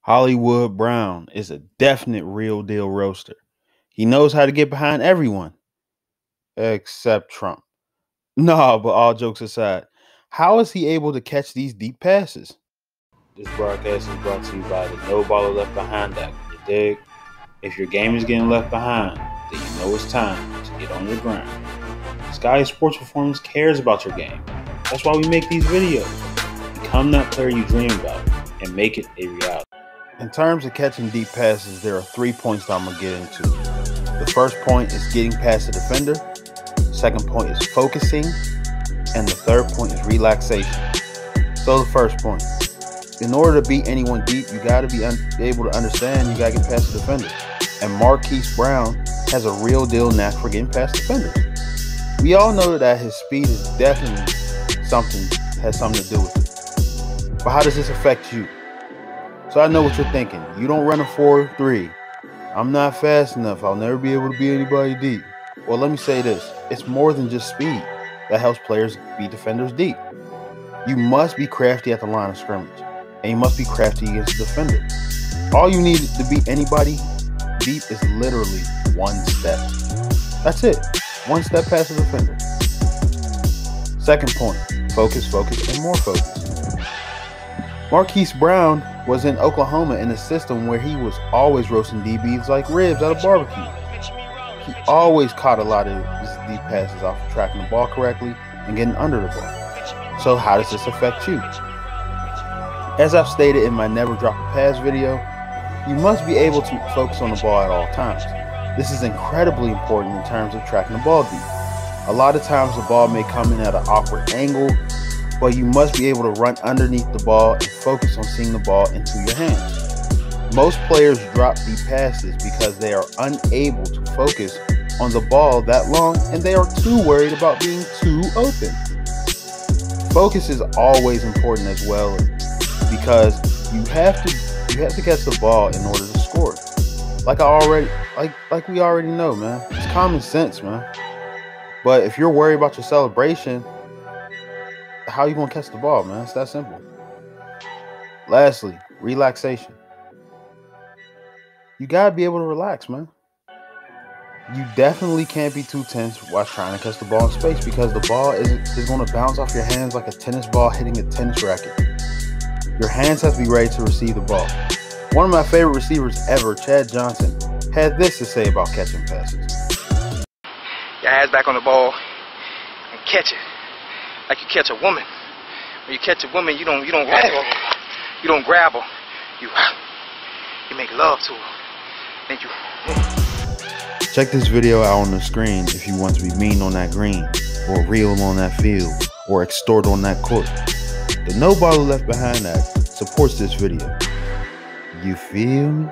Hollywood Brown is a definite real deal roaster. He knows how to get behind everyone except Trump. No, but all jokes aside, how is he able to catch these deep passes? This broadcast is brought to you by the No Baller Left Behind Act. You dig? If your game is getting left behind, then you know it's time to get on your grind. Sky Sports Performance cares about your game. That's why we make these videos. Become that player you dream about and make it a reality. In terms of catching deep passes, there are 3 points that I'm going to get into. The first point is getting past the defender. The second point is focusing. And the third point is relaxation. So the first point. In order to beat anyone deep, you got to be able to understand you got to get past the defender. And Marquise Brown has a real deal knack for getting past defenders. We all know that his speed is definitely has something to do with it. But how does this affect you? So I know what you're thinking. You don't run a 4.3. I'm not fast enough. I'll never be able to beat anybody deep. Well, let me say this. It's more than just speed that helps players beat defenders deep. You must be crafty at the line of scrimmage. And you must be crafty against the defender. All you need to beat anybody deep is literally one step. That's it. One step past the defender. Second point. Focus, and more focus. Marquise Brown was in Oklahoma in a system where he was always roasting DBs like ribs at a barbecue. He always caught a lot of his deep passes off of tracking the ball correctly and getting under the ball. So how does this affect you? As I've stated in my Never Drop a Pass video, you must be able to focus on the ball at all times. This is incredibly important in terms of tracking the ball deep. A lot of times the ball may come in at an awkward angle, but you must be able to run underneath the ball and focus on seeing the ball into your hands. Most players drop deep passes because they are unable to focus on the ball that long and they are too worried about being too open. Focus is always important as well because you have to catch the ball in order to score. Like we already know, man. It's common sense, man. But if you're worried about your celebration, how are you going to catch the ball, man? It's that simple. Lastly, relaxation. You got to be able to relax, man. You definitely can't be too tense while trying to catch the ball in space because the ball is going to bounce off your hands like a tennis ball hitting a tennis racket. Your hands have to be ready to receive the ball. One of my favorite receivers ever, Chad Johnson, had this to say about catching passes. Your hands back on the ball and catch it like you catch a woman. When you catch a woman, you don't grab her. You don't grab her. You make love to her. Then you. Check this video out on the screen if you want to be mean on that green, or real on that field, or extort on that court. The No Baller Left Behind Act supports this video. You feel me?